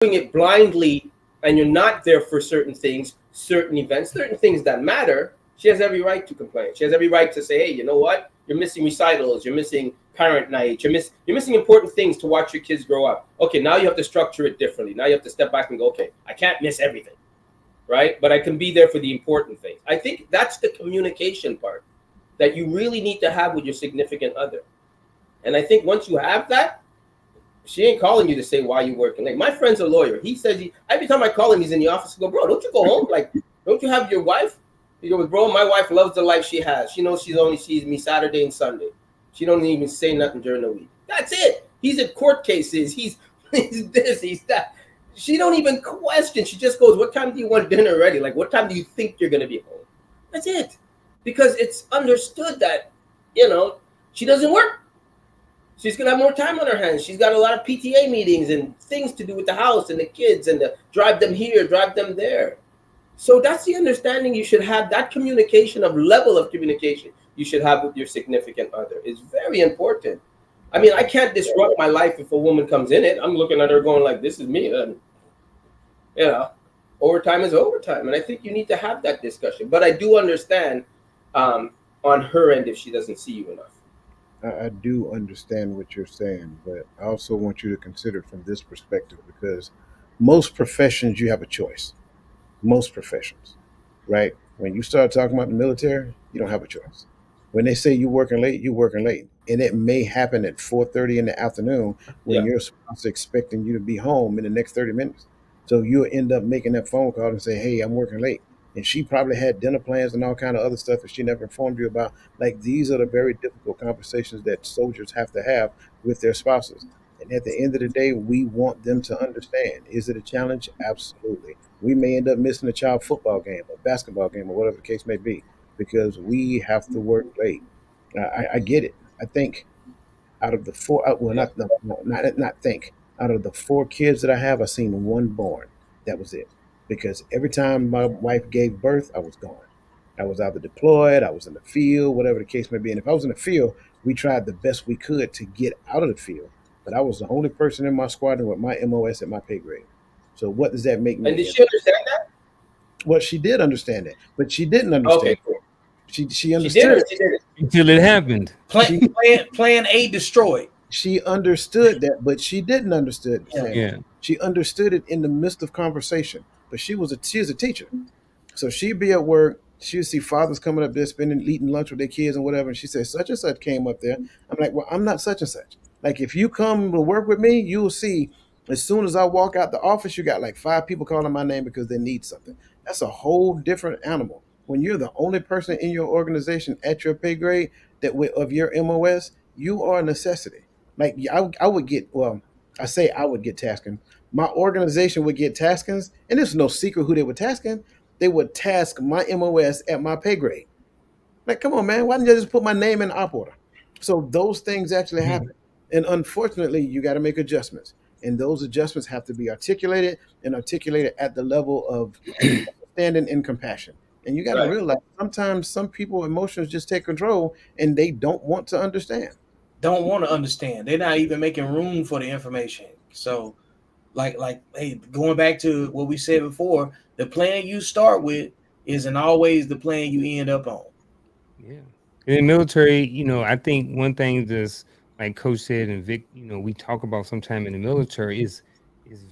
doing it blindly and you're not there for certain things, certain events, certain things that matter, she has every right to complain. She has every right to say, hey, you know what? You're missing recitals. You're missing parent night. You're missing important things to watch your kids grow up. Okay, now you have to structure it differently. Now you have to step back and go, okay, I can't miss everything, right? But I can be there for the important things. I think that's the communication part that you really need to have with your significant other. And I think once you have that, she ain't calling you to say why you working late. My friend's a lawyer. He says every time I call him, he's in the office. I go, bro, don't you go home? Like, don't you have your wife? He goes, bro, my wife loves the life she has. She knows she only sees me Saturday and Sunday. She don't even say nothing during the week. That's it. He's in court cases. He's this, he's that. She don't even question. She just goes, what time do you want dinner ready? Like, what time do you think you're going to be home? That's it. Because it's understood that, she doesn't work. She's going to have more time on her hands. She's got a lot of PTA meetings and things to do with the house and the kids and to drive them here, drive them there. So that's the understanding you should have. That communication level of communication you should have with your significant other is very important. I mean, I can't disrupt my life if a woman comes in it. I'm looking at her going like, this is me. Overtime is overtime. And I think you need to have that discussion. But I do understand on her end if she doesn't see you enough. I do understand what you're saying, but I also want you to consider it from this perspective, because most professions you have a choice. Most professions, right? When you start talking about the military, you don't have a choice. When they say you're working late, you're working late. And it may happen at 4:30 in the afternoon when Yeah. your spouse is expecting you to be home in the next 30 minutes. So you'll end up making that phone call and say, hey, I'm working late. And she probably had dinner plans and all kind of other stuff that she never informed you about. Like, these are the very difficult conversations that soldiers have to have with their spouses. And at the end of the day, we want them to understand. Is it a challenge? Absolutely. We may end up missing a child football game, a basketball game, or whatever the case may be, because we have to work late. I get it. I think out of the four, well, Yeah. not think. Out of the four kids that I have, I've seen one born. That was it. Because every time my wife gave birth, I was gone. I was either deployed, I was in the field, whatever the case may be. And if I was in the field, we tried the best we could to get out of the field. But I was the only person in my squadron with my MOS at my pay grade. So what does that make And did me? she understand that? Well, she did understand it, but she didn't Okay, understand. cool. She She did or understood. she didn't? until it happened. She Plan A destroyed. she understood that, but she didn't understand Yeah. it. Yeah. She understood it in the midst of conversation. But she's a teacher. So she'd be at work, she'd see fathers coming up there spending eating lunch with their kids and whatever, and she said, such and such came up there. I'm like, well, I'm not such and such. Like, if you come to work with me, you'll see as soon as I walk out the office, you got like 5 people calling my name because they need something. That's a whole different animal. When you're the only person in your organization at your pay grade of your MOS, you are a necessity. Like, I would get, well, I say I would get tasking. My organization would get taskings, and there's no secret who they were tasking. They would task my MOS at my pay grade. Like, come on, man, why didn't you just put my name in op order? So those things actually Mhm. happen. And unfortunately, you got to make adjustments. And those adjustments have to be articulated and articulated at the level of understanding and compassion. And you got to Right. realize sometimes some people emotions just take control and they don't want to understand. Don't want to understand. They're not even making room for the information. So, hey, going back to what we said before, the plan you start with isn't always the plan you end up on. Yeah. In the military, I think one thing that's like Coach said and Vic, we talk about sometime in the military is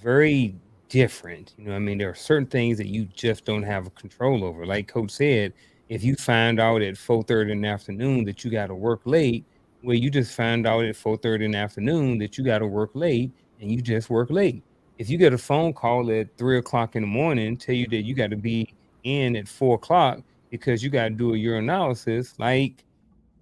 very different. I mean, there are certain things that you just don't have control over. Like Coach said, if you find out at 4:30 in the afternoon that you got to work late, well, you just find out at 4:30 in the afternoon that you got to work late, and you just work late. If you get a phone call at 3 o'clock in the morning, tell you that you got to be in at 4 o'clock because you got to do a urinalysis, like,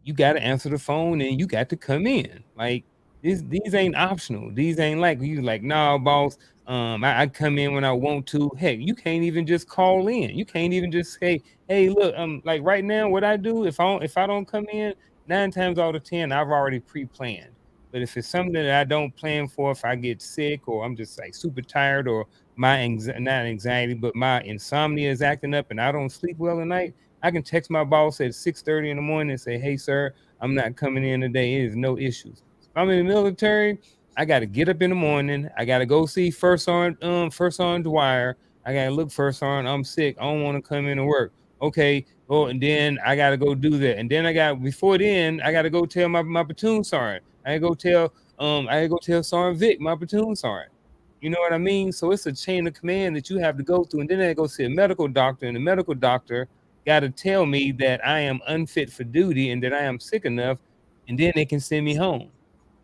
you got to answer the phone and you got to come in. Like, these ain't optional. These ain't like you like, nah, boss. I come in when I want to. Heck, you can't even just call in. You can't even just say, hey, look, like right now, what I do if I don't come in, 9 times out of 10, I've already pre-planned. But if it's something that I don't plan for, if I get sick or I'm just like super tired or not anxiety, but my insomnia is acting up and I don't sleep well at night, I can text my boss at 6:30 in the morning and say, "Hey, sir, I'm not coming in today. It is no issues." If I'm in the military, I got to get up in the morning. I got to go see First on Dwyer. I got to look First on. I'm sick. I don't want to come into work. Okay. Oh, and then I got to go do that. And then before then, I got to go tell my platoon sergeant. I got to go tell Sergeant Vic, my platoon sergeant. You know what I mean? So it's a chain of command that you have to go through. And then I go see a medical doctor, and the medical doctor got to tell me that I am unfit for duty and that I am sick enough, and then they can send me home.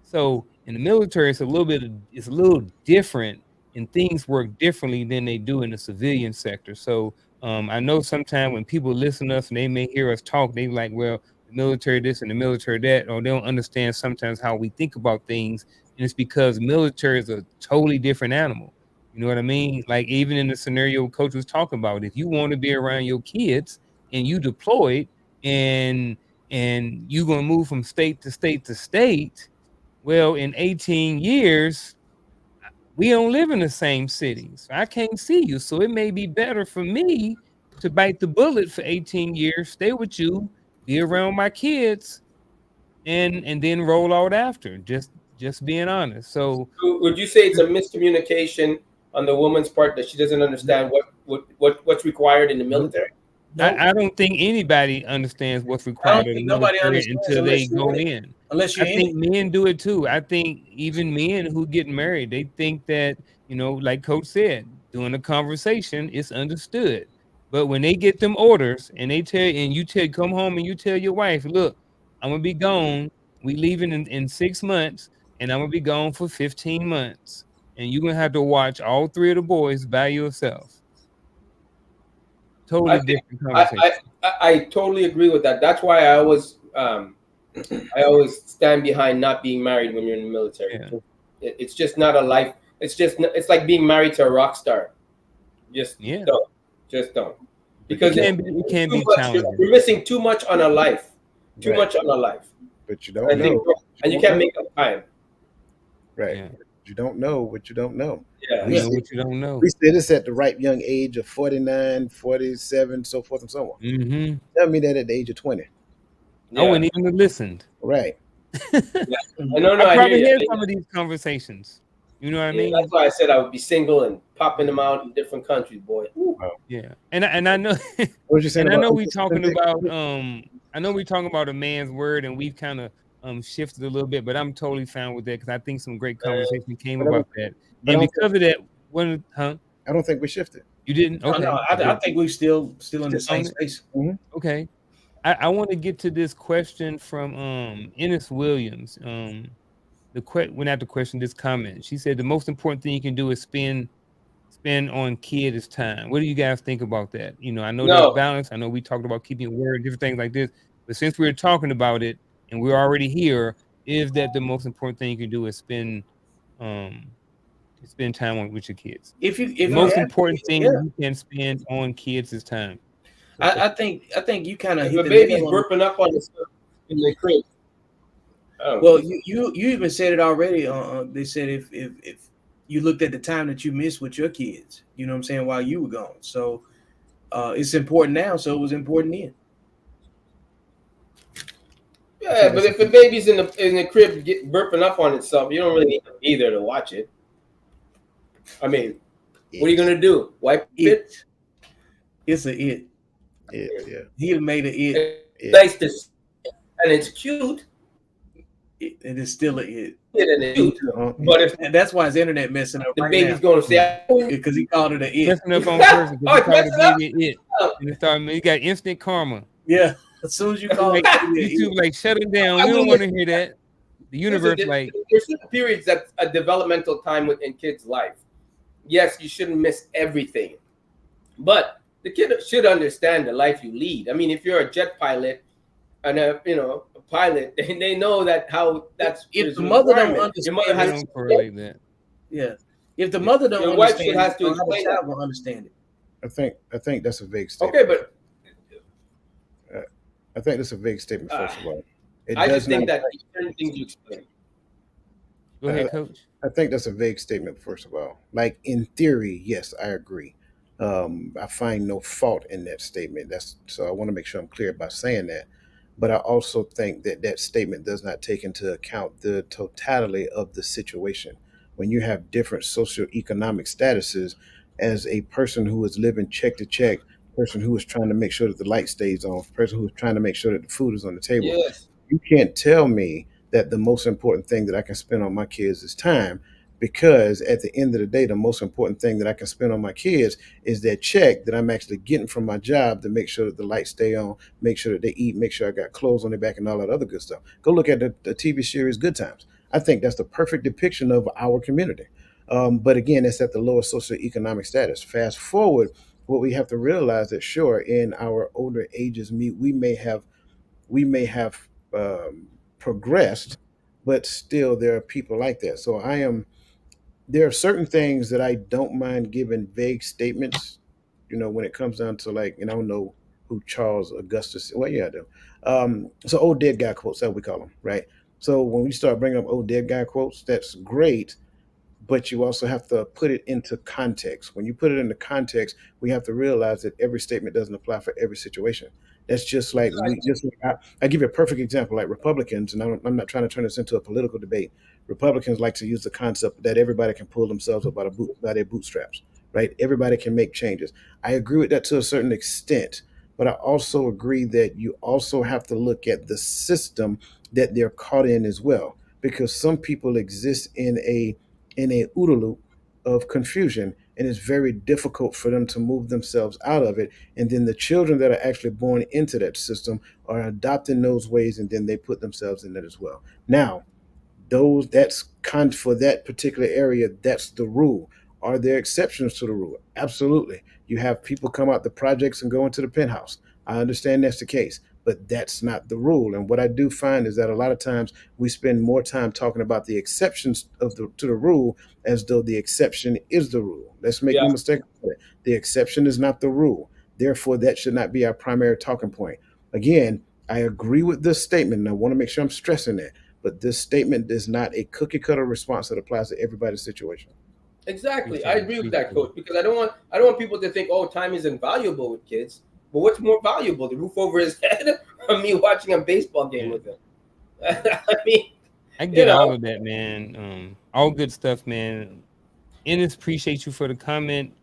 So in the military, it's a little different, and things work differently than they do in the civilian sector. So I know sometimes when people listen to us and they may hear us talk, they like, well, the military this and the military that, or they don't understand sometimes how we think about things. And it's because military is a totally different animal. You know what I mean? Like even in the scenario Coach was talking about, if you want to be around your kids and you deployed and you're gonna move from state to state to state, well, in 18 years, we don't live in the same city, so I can't see you. So it may be better for me to bite the bullet for 18 years, stay with you, be around my kids, and then roll out after. Just being honest. So would you say it's a miscommunication on the woman's part that she doesn't understand what's required in the military? Nope. I don't think anybody understands what's required of the military until they go in. Unless you're I think men do it too. I think even men who get married, they think that, like Coach said, during the conversation, it's understood. But when they get them orders and you come home and you tell your wife, look, I'm gonna be gone. We leaving in 6 months, and I'm gonna be gone for 15 months. And you're gonna have to watch all 3 of the boys by yourself. Totally different conversation. I totally agree with that. That's why I always stand behind not being married when you're in the military. Yeah. It's just not a life. It's like being married to a rock star. Just don't. Because it can be challenging. You're missing too much on a life. Too much on a life. But you don't know. And you can't make up time. Right. Yeah. You don't know what you don't know. Yeah. You know what you don't know. We said this at the right young age of 49, 47, so forth and so on. Mm-hmm. Tell me that at the age of 20. I wouldn't even have listened. Right. I probably had some of these conversations. You know what I mean? That's why I said I would be single and popping them out in different countries, boy. Wow. Yeah. And I know what you saying? And I know we're talking about a man's word, and we've kind of shifted a little bit, but I'm totally fine with that because I think some great conversation came about that. And because of that, I don't think we shifted. You didn't? Okay. No, I think we're still in the same space. Mm-hmm. Okay. I want to get to this question from Ennis Williams. This comment. She said the most important thing you can do is spend on kids time. What do you guys think about that? I know there's balance. I know we talked about keeping your word, different things like this. But since we're talking about it and we're already here, is that the most important thing you can do is spend time with your kids? The most important thing you can spend on kids is time. I think you kind of if a baby's burping up on the in the crib. Well, you even said it already. They said if you looked at the time that you missed with your kids, you know what I'm saying, while you were gone. So it's important now, so it was important then. Yeah, but if the baby's in the crib burping up on itself, you don't really need to be there to watch it. I mean, what are you gonna do? Wipe it? It's a it. Yeah. He made it it. Nice to see, and it's cute. It is still a it. And it's cute. But and that's why his internet messing up. The baby's gonna say because he called it a it. Messing up on purpose. He called the baby it. And he got instant karma. Yeah. As soon as you call it, YouTube like shut it down. We don't want to hear that. The universe there's certain periods that's a developmental time within kids' life. Yes, you shouldn't miss everything, but the kid should understand the life you lead. I mean, if you're a jet pilot and a pilot, they know that how that's. If the mother don't understand, your mother has to correlate that. Yeah, if the mother don't your understand, wife has to explain that. Will understand it. I think that's a vague statement. Okay, but I think that's a vague statement. First of all, I just think that certain things you explain. Go ahead, Coach. I think that's a vague statement. First of all, like in theory, yes, I agree. I find no fault in that statement. So I want to make sure I'm clear by saying that. But I also think that that statement does not take into account the totality of the situation. When you have different socioeconomic statuses, as a person who is living check to check, person who is trying to make sure that the light stays on, person who is trying to make sure that the food is on the table, Yes. you can't tell me that the most important thing that I can spend on my kids is time, because at the end of the day, the most important thing that I can spend on my kids is that check that I'm actually getting from my job to make sure that the lights stay on, make sure that they eat, make sure I got clothes on their back and all that other good stuff. Go look at the TV series Good Times. I think that's the perfect depiction of our community. But again, it's at the lower socioeconomic status. Fast forward, what we have to realize that sure, in our older ages, we may have progressed, but still there are people like that. So there are certain things that I don't mind giving vague statements, when it comes down to, like, and I don't know who Charles Augustus, well, yeah, I do. So old dead guy quotes, that we call them, right? So when we start bringing up old dead guy quotes, that's great, but you also have to put it into context. When you put it into context, we have to realize that every statement doesn't apply for every situation. That's just like I give you a perfect example, like Republicans, and I'm not trying to turn this into a political debate. Republicans like to use the concept that everybody can pull themselves up by their bootstraps, right? Everybody can make changes. I agree with that to a certain extent, but I also agree that you also have to look at the system that they're caught in as well, because some people exist in a OODA loop of confusion, and it's very difficult for them to move themselves out of it. And then the children that are actually born into that system are adopting those ways, and then they put themselves in that as well. Now, for that particular area, that's the rule. Are there exceptions to the rule? Absolutely. You have people come out the projects and go into the penthouse. I understand that's the case, but that's not the rule. And what I do find is that a lot of times we spend more time talking about the exceptions to the rule, as though the exception is the rule. Let's make Yeah. no mistake about it. The exception is not the rule. Therefore, that should not be our primary talking point. Again, I agree with this statement, and I want to make sure I'm stressing that. But this statement is not a cookie cutter response that applies to everybody's situation. Exactly. I Appreciate it. agree with that, Appreciate it. coach, because I don't want people to think, oh, time is invaluable with kids. But what's more valuable, the roof over his head, or me watching a baseball game Yeah. with him? I mean, I get know. all of that, man. All good stuff, man. Ennis, appreciate you for the comment.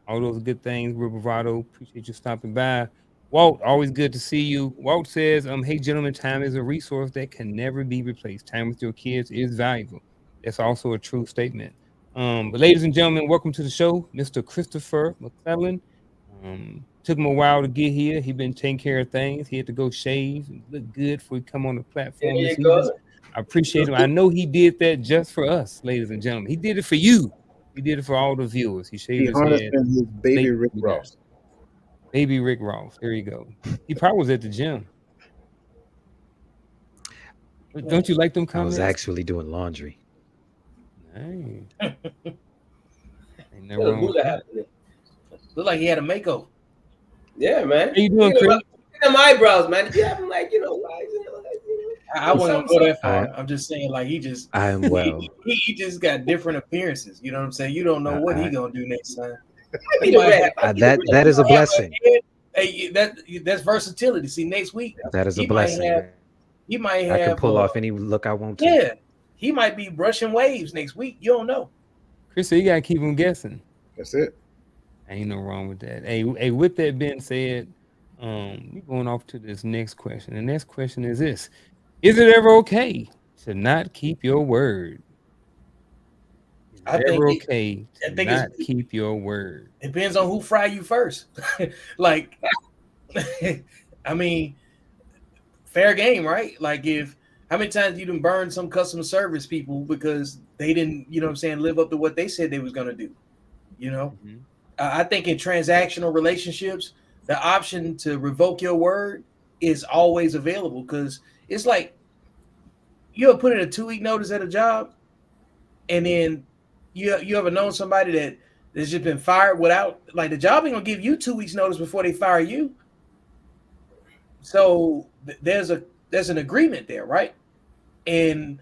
All those good things. Real bravado. Appreciate you stopping by. Walt, always good to see you. Walt says, hey gentlemen, time is a resource that can never be replaced. Time with your kids is valuable. That's also a true statement. But ladies and gentlemen, welcome to the show, Mr. Christopher McClellan. Took him a while to get here. He been taking care of things. He had to go shave and look good before he come on the platform There this you go. evening. I appreciate him. I know he did that just for us, ladies and gentlemen. He did it for you. He did it for all the viewers. He shaved He his harnessed head. in his baby Rick Ross. Baby Rick Ross. There you go. He probably was at the gym. Don't you like them I comments? was actually doing laundry. Hey. Ain't nothing Look wrong who with that that. happened. Look like he had a makeover. Yeah, man. How you doing, Look Chris? at them eyebrows, man. Did you have them, like, why? I wasn't gonna go that far. I- I'm just saying, like, he just I am well. he just got different appearances. You know what I'm saying? You don't know what he I- gonna do next time. Be the red. that is a blessing. Hey, that's versatility. See, next week That is a he might blessing. have- he might have. I can pull off any look I want to. Yeah, he might be brushing waves next week. You don't know. Chris said you gotta keep him guessing. That's it. Ain't no wrong with that. Hey, with that being said, we going off to this next question. The next question is this: is it ever okay to not keep your word? Is I it think ever it- okay I to think not it's- keep your word? Depends on who fry you first. Like, I mean, fair game, right? Like, how many times you done burned some customer service people because they didn't, you know what I'm saying, live up to what they said they was gonna do? You know, Mhm. I think in transactional relationships, the option to revoke your word is always available, because it's like you ever put in a 2-week notice at a job, and then you ever known somebody that's just been fired without, like, the job ain't gonna give you 2 weeks notice before they fire you. So there's an agreement there, right? And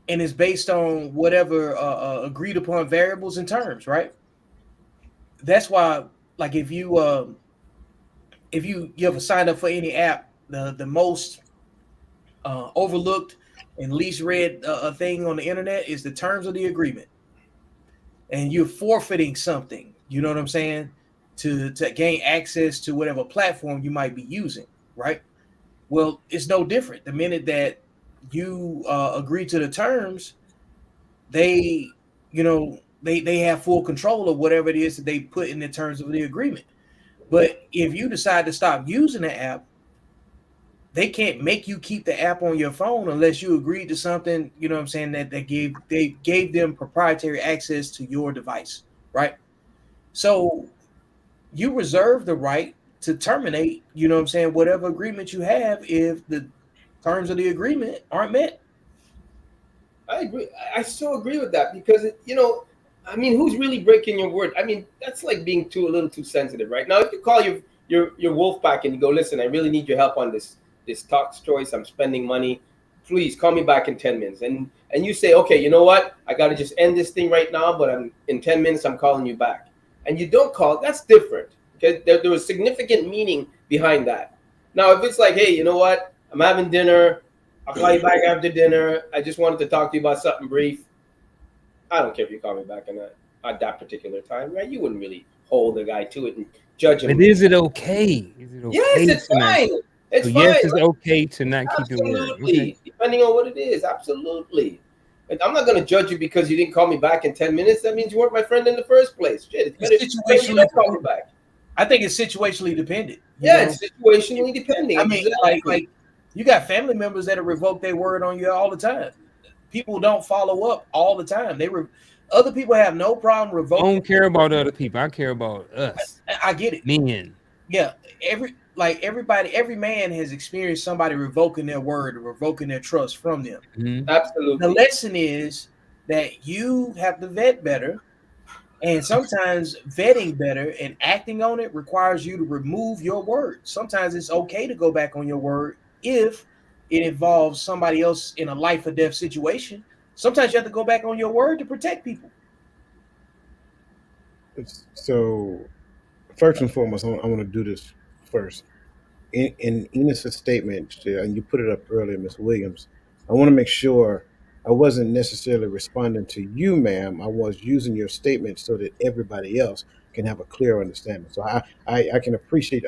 it's based on whatever agreed upon variables and terms, right? That's why, like, if you ever signed up for any app the most overlooked and least read thing on the internet is the terms of the agreement, and you're forfeiting something. You know what I'm saying? To gain access to whatever platform you might be using, right? Well, it's no different. The minute that you agree to the terms, they, they have full control of whatever it is that they put in the terms of the agreement. But if you decide to stop using the app, they can't make you keep the app on your phone unless you agreed to something, you know what I'm saying, that they gave them proprietary access to your device, right? So you reserve the right to terminate, you know what I'm saying, whatever agreement you have if the terms of the agreement aren't met. I agree. I so agree with that because I mean, who's really breaking your word? I mean, that's like being a little too sensitive, right? Now, if you call your wolf pack and you go, listen, I really need your help on this tax choice. I'm spending money. Please call me back in 10 minutes. And you say, okay, you know what? I got to just end this thing right now, but I'm in 10 minutes. I'm calling you back. And you don't call. That's different because there was significant meaning behind that. Now, if it's like, hey, you know what? I'm having dinner. I'll call you back after dinner. I just wanted to talk to you about something brief. I don't care if you call me back at that particular time, right? You wouldn't really hold the guy to it and judge him. But is it okay? Is it okay? Yes, it's fine. It's so fine. Yes, it's okay to not keep your word. Absolutely. Okay. Depending on what it is. Absolutely. And I'm not going to judge you because you didn't call me back in 10 minutes. That means you weren't my friend in the first place. Shit, it's better if you don't call me back. I think it's situationally dependent. It's situationally depending. I mean, like you got family members that revoke their word on you all the time. People don't follow up all the time. Other people have no problem revoking. I don't care about other people. I care about us. I get it. Men. Yeah. Every man has experienced somebody revoking their word or revoking their trust from them. Mm-hmm. Absolutely. The lesson is that you have to vet better. And sometimes vetting better and acting on it requires you to remove your word. Sometimes it's okay to go back on your word if it involves somebody else in a life or death situation. Sometimes you have to go back on your word to protect people. So, first and foremost, I want to do this first. In Enos's statement, and you put it up earlier, Ms. Williams, I want to make sure I wasn't necessarily responding to you, ma'am. I was using your statement so that everybody else can have a clear understanding. So I can appreciate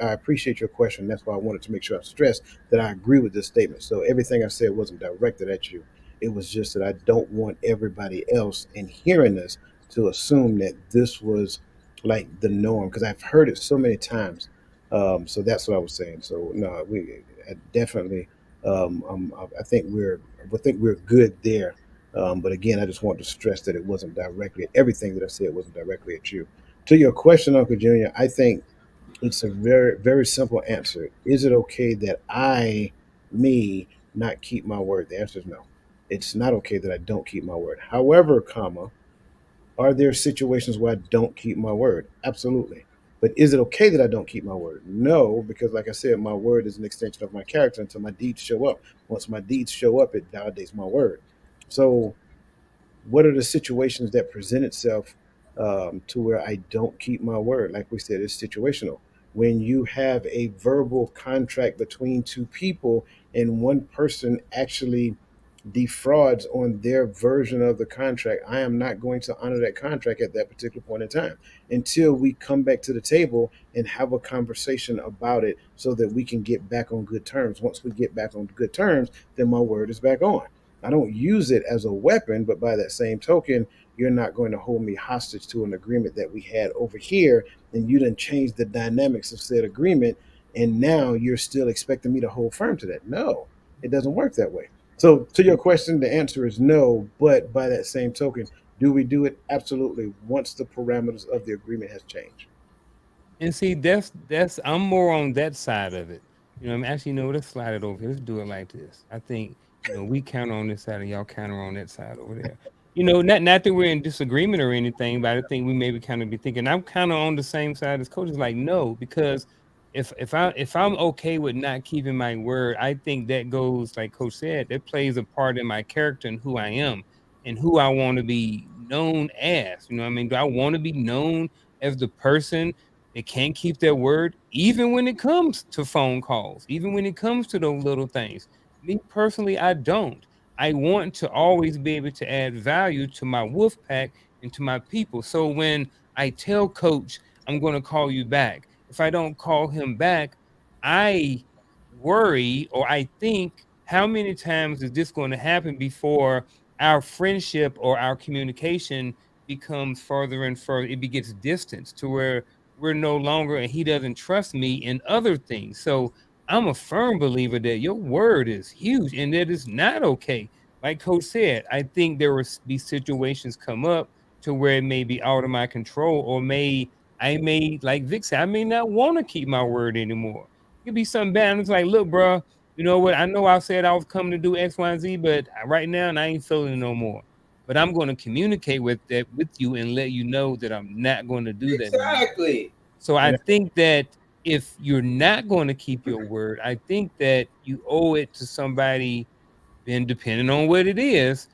your question. That's why I wanted to make sure I stressed that I agree with this statement. So everything I said wasn't directed at you. It was just that I don't want everybody else in hearing this to assume that this was like the norm because I've heard it so many times. So that's what I was saying. So no, I definitely. I think we're good there. But again, I just want to stress that it wasn't directly. Everything that I said wasn't directly at you. To your question, Uncle Junior, I think it's a very very simple answer. Is it okay that me, not keep my word? The answer is no. It's not okay that I don't keep my word. However, comma, are there situations where I don't keep my word? Absolutely. But is it okay that I don't keep my word? No, because like I said, my word is an extension of my character until my deeds show up. Once my deeds show up, it validates my word. So, what are the situations that present itself to where I don't keep my word? Like we said, it's situational. When you have a verbal contract between two people and one person actually defrauds on their version of the contract, I am not going to honor that contract at that particular point in time until we come back to the table and have a conversation about it so that we can get back on good terms. Once we get back on good terms, then my word is back on. I don't use it as a weapon, but by that same token, you're not going to hold me hostage to an agreement that we had over here, and you didn't change the dynamics of said agreement, and now you're still expecting me to hold firm to that. No, it doesn't work that way. So to your question, the answer is no, but by that same token, do we do it? Absolutely, once the parameters of the agreement has changed. And see, that's I'm more on that side of it. I'm actually, let's slide it over here. Let's do it like this. I think, we counter on this side and y'all counter on that side over there. Not that we're in disagreement or anything, but I think we maybe kind of be thinking I'm kind of on the same side as Coach. Is like, no, because if I'm okay with not keeping my word, I think that goes, like Coach said, that plays a part in my character and who I am and who I want to be known as. You know what I mean? Do I want to be known as the person They can't keep their word, even when it comes to phone calls, even when it comes to those little things. Me personally, I don't. I want to always be able to add value to my wolf pack and to my people. So when I tell coach, I'm going to call you back, if I don't call him back, I worry, or I think, how many times is this going to happen before our friendship or our communication becomes further and further? It gets distance to where we're no longer, and he doesn't trust me in other things. So I'm a firm believer that your word is huge and that is not okay. Like Coach said, I think there will be situations come up to where it may be out of my control, or I may, like Vic said, I may not want to keep my word anymore. It could be something bad. And it's like, look, bro, you know what? I know I said I was coming to do X, Y, and Z, but right now I ain't feeling it no more. But I'm going to communicate with you and let you know that I'm not going to do that anymore. Exactly. So I think that if you're not going to keep your word, I think that you owe it to somebody, then depending on what it is,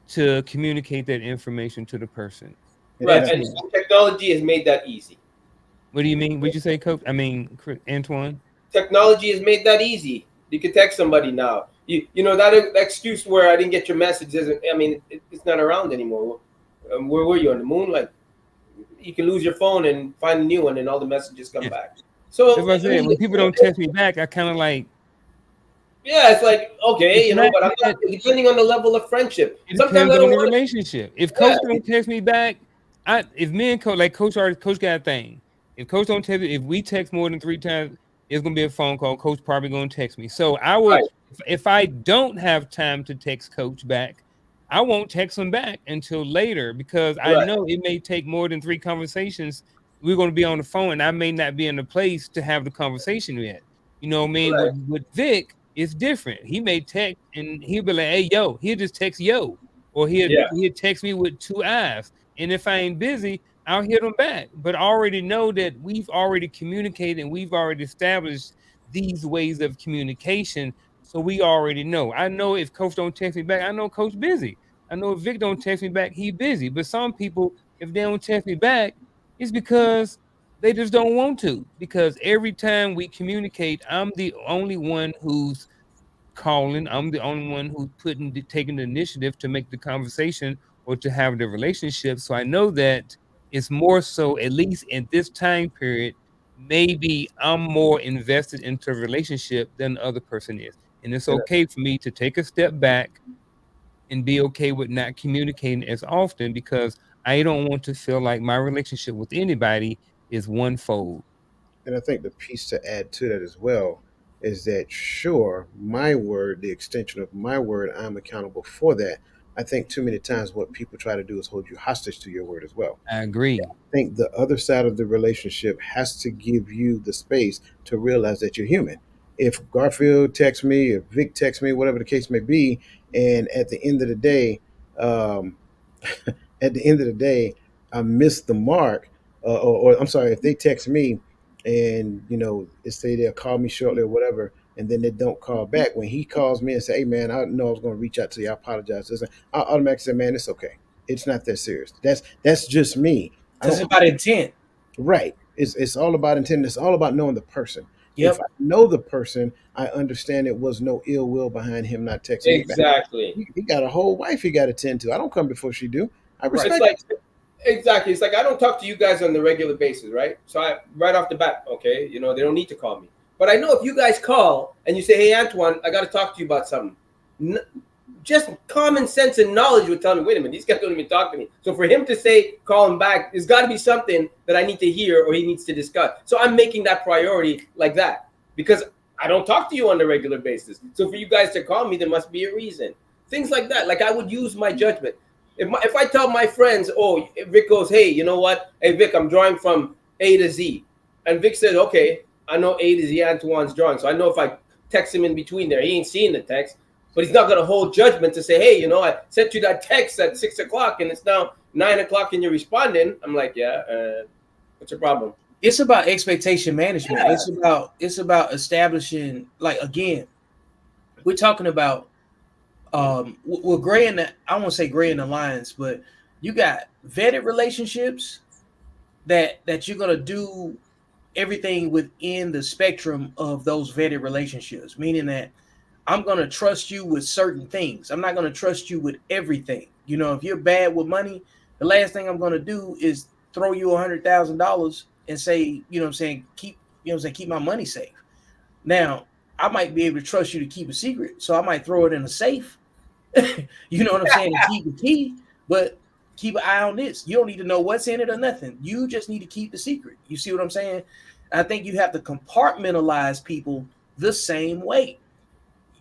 to communicate that information to the person. Right. That's And me. technology has made that easy. What do you mean? Would you say, Coach? I mean, Antoine? Technology has made that easy. You can text somebody now. You know that excuse where I didn't get your message isn't. I mean, it's not around anymore. Where were you, on the moon? Like, you can lose your phone and find a new one, and all the messages come Yeah. back. So That's what I said. When people don't text me back, I kind of like. Yeah, it's like, okay, It's you know, not but I'm not, that- depending on the level of friendship. It Sometimes depends I on don't the want to. relationship. If Yeah. Coach don't text me back, if me and Coach, like Coach got a thing. If Coach don't text me, if we text more than 3 times, it's gonna be a phone call. Coach probably gonna text me. So I will, Right. if I don't have time to text Coach back, I won't text him back until later, because I Right. know it may take more than 3 conversations. We're gonna be on the phone, and I may not be in the place to have the conversation yet. You know what I mean? Right. With Vic, it's different. He may text and he'll be like, "Hey, yo," he'll just text yo, or Yeah. he'll text me with 2 eyes. And if I ain't busy, I'll hit him back. But I already know that we've already communicated and we've already established these ways of communication. So we already know. I know if Coach don't text me back, I know Coach busy. I know if Vic don't text me back, he busy. But some people, if they don't text me back, it's because they just don't want to. Because every time we communicate, I'm the only one who's calling. I'm the only one who's taking the initiative to make the conversation or to have the relationship. So I know that it's more so, at least in this time period, maybe I'm more invested into a relationship than the other person is. And it's okay for me to take a step back and be okay with not communicating as often, because I don't want to feel like my relationship with anybody is one fold. And I think the piece to add to that as well is that, sure, my word, the extension of my word, I'm accountable for that. I think too many times what people try to do is hold you hostage to your word as well. I agree. I think the other side of the relationship has to give you the space to realize that you're human. If Garfield texts me, if Vic texts me, whatever the case may be, and at the end of the day, um, at the end of the day, I missed the mark, or I'm sorry, if they text me and they say they'll call me shortly or whatever, and then they don't call back. When he calls me and say, "Hey man, I know I was going to reach out to you. I apologize," I automatically say, "Man, it's okay. It's not that serious. That's just me." I It's don't about intent. right. It's all about intent. It's all about knowing the person. Yep. If I know the person, I understand it was no ill will behind him not texting me back. Exactly. He got a whole wife he got to tend to. I don't come before she do. I Right. It's respect. like, exactly. It's like, I don't talk to you guys on the regular basis, right? So I, right off the bat, okay, you know, they don't need to call me. But I know if you guys call and you say, "Hey, Antoine, I got to talk to you about something," just common sense and knowledge would tell me, wait a minute, these guys don't even talk to me. So for him to say, call him back, there's got to be something that I need to hear or he needs to discuss. So I'm making that priority like that, because I don't talk to you on a regular basis. So for you guys to call me, there must be a reason. Things like that. Like, I would use my judgment. If I tell my friends, oh, Vic goes, "Hey, you know what? Hey, Vic, I'm drawing from A to Z." And Vic says, "Okay, I know A to Z Antoine's drawing. So I know if I text him in between there, he ain't seeing the text. But he's not going to hold judgment to say, "Hey, you know, I sent you that text at 6 o'clock and it's now 9 o'clock and you're responding." I'm like, "Yeah, what's your problem?" It's about expectation management. Yeah. It's about establishing, like, again, we're talking about we're gray in the, I won't say gray in the lines, but you got vetted relationships that you're gonna do everything within the spectrum of those vetted relationships, meaning that I'm going to trust you with certain things. I'm not going to trust you with everything. You know, if you're bad with money, the last thing I'm going to do is throw you $100,000 and say, you know what I'm saying, keep my money safe. Now, I might be able to trust you to keep a secret, so I might throw it in a safe. You know what I'm saying? And keep the key, but keep an eye on this. You don't need to know what's in it or nothing. You just need to keep the secret. You see what I'm saying? I think you have to compartmentalize people the same way.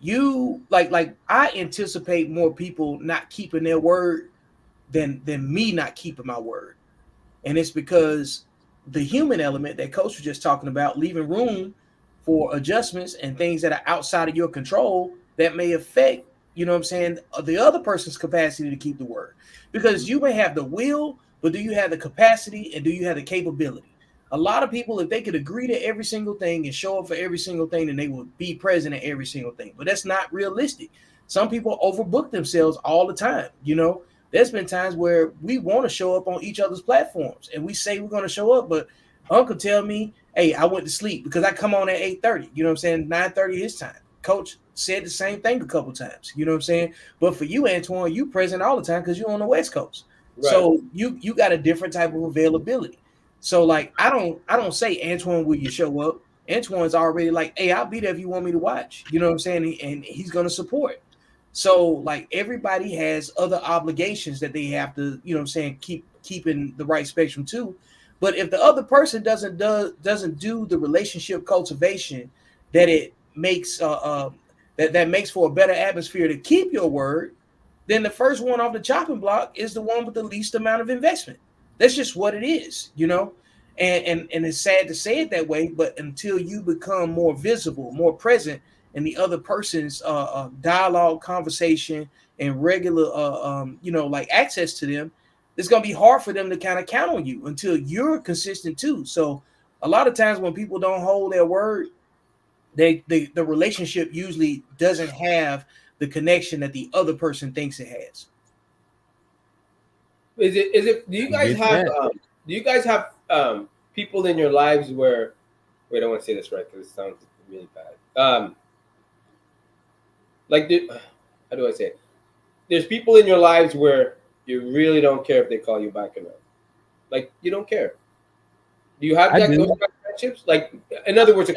You like I anticipate more people not keeping their word than me not keeping my word. And it's because the human element that Coach was just talking about, leaving room for adjustments and things that are outside of your control that may affect, you know what I'm saying, the other person's capacity to keep the word. Because you may have the will, but do you have the capacity and do you have the capability? A lot of people, if they could agree to every single thing and show up for every single thing, then they would be present at every single thing. But that's not realistic. Some people overbook themselves all the time. You know, there's been times where we want to show up on each other's platforms and we say we're going to show up, but Uncle tell me, hey, I went to sleep because I come on at 8:30. You know what I'm saying? 9:30 his time. Coach said the same thing a couple times. You know what I'm saying? But for you, Antoine, you present all the time because you're on the West Coast. Right. So you got a different type of availability. So like I don't say, Antoine, will you show up? Antoine's already like, hey, I'll be there if you want me to watch. You know what I'm saying? And he's gonna support. So like everybody has other obligations that they have to, you know what I'm saying, keeping the right spectrum too. But if the other person doesn't do the relationship cultivation that it makes that makes for a better atmosphere to keep your word, then the first one off the chopping block is the one with the least amount of investment. That's just what it is, you know, and it's sad to say it that way, but until you become more visible, more present in the other person's dialogue, conversation, and regular, you know, like access to them, it's going to be hard for them to kind of count on you until you're consistent too. So a lot of times when people don't hold their word, the relationship usually doesn't have the connection that the other person thinks it has. Is it do you guys have people in your lives where, wait, I don't want to say this right because it sounds really bad. How do I say it? There's people in your lives where you really don't care if they call you back or not. Like you don't care. Do you have those kind of friendships? Like, in other words,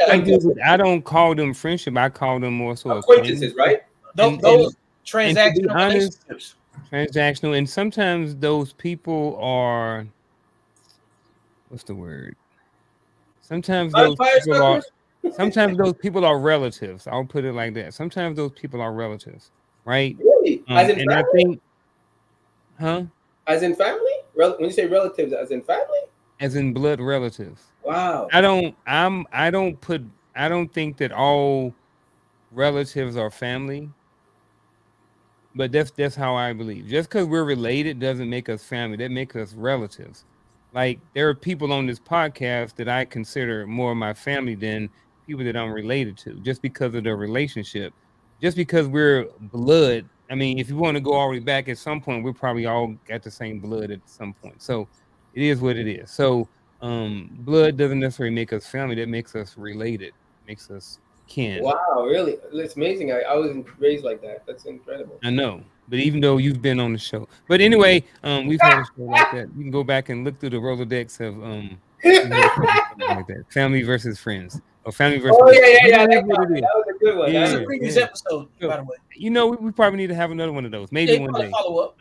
I don't call them friendship. I call them more so acquaintances, right? Those transactional relationships. Transactional, and sometimes those people are, what's the word? Sometimes those people are relatives. I'll put it like that. Sometimes those people are relatives, right? Really? As in family? I think, huh? As in family? When you say relatives, as in family? As in blood relatives. Wow. I don't think that all relatives are family. But that's how I believe. Just because we're related doesn't make us family. That makes us relatives. Like there are people on this podcast that I consider more of my family than people that I'm related to, just because of their relationship. Just because we're blood. I mean, if you want to go all the way back, at some point, we're probably all got the same blood at some point. So it is what it is. So blood doesn't necessarily make us family. That makes us related. Makes us kin. Wow, really? It's amazing. I wasn't raised like that. That's incredible. I know, but even though you've been on the show, but anyway, we've had a show like that. You can go back and look through the Rolodex of like that, family versus friends, or family versus. Oh yeah. That was a good one. That's a previous episode, by the way. You know, we probably need to have another one of those, maybe one day. Follow up.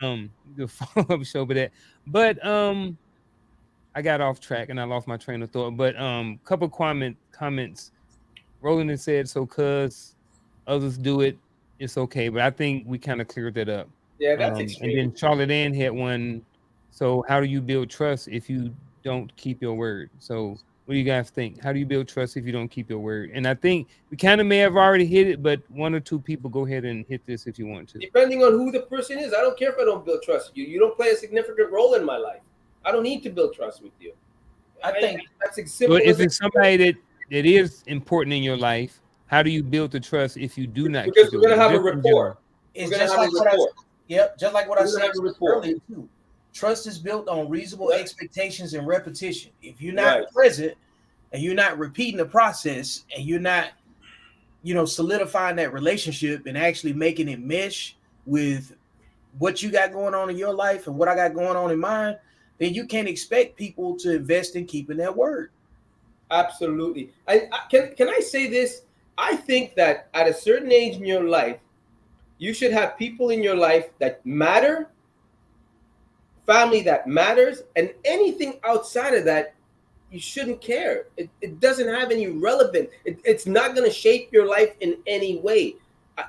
The follow up show, but I got off track and I lost my train of thought. But couple comments. Roland had said, so cuz others do it, it's okay. But I think we kind of cleared that up. Yeah, that's extreme. And then Charlotte Ann had one. So how do you build trust if you don't keep your word? So what do you guys think? How do you build trust if you don't keep your word? And I think we kind of may have already hit it, but one or two people go ahead and hit this if you want to. Depending on who the person is. I don't care if I don't build trust with you. You don't play a significant role in my life. I don't need to build trust with you. I think that's simple. But if it's somebody that is important in your life, how do you build the trust if you do not? Because we're going to have a rapport. It's just like what I said earlier too. Trust is built on reasonable expectations and repetition. If you're not present, and you're not repeating the process, and you're not, solidifying that relationship and actually making it mesh with what you got going on in your life and what I got going on in mine, then you can't expect people to invest in keeping their word. Absolutely. Can I say this? I think that at a certain age in your life, you should have people in your life that matter, family that matters, and anything outside of that, you shouldn't care. It doesn't have any relevance. It's not going to shape your life in any way.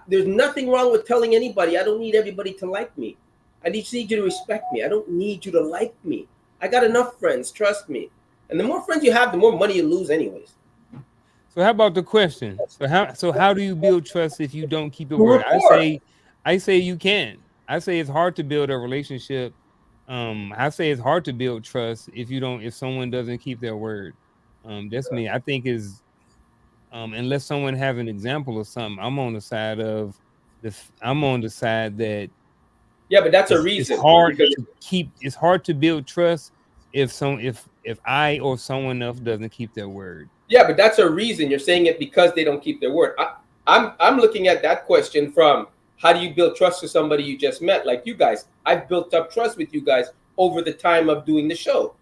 There's nothing wrong with telling anybody, I don't need everybody to like me. I just need you to respect me. I don't need you to like me. I got enough friends, trust me. And the more friends you have, the more money you lose anyways. So how about the question? So how do you build trust if you don't keep your word? Rapport. I say you can. I say it's hard to build a relationship. I say it's hard to build trust if someone doesn't keep their word. That's me. I think is unless someone have an example or something, I'm on the side that Yeah, but that's a it's reason. hard Because to keep. It's hard to build trust if I or someone else doesn't keep their word. yeah, but that's a reason. You're saying it because they don't keep their word. I'm looking at that question from how do you build trust with somebody you just met, like you guys. I've built up trust with you guys over the time of doing the show.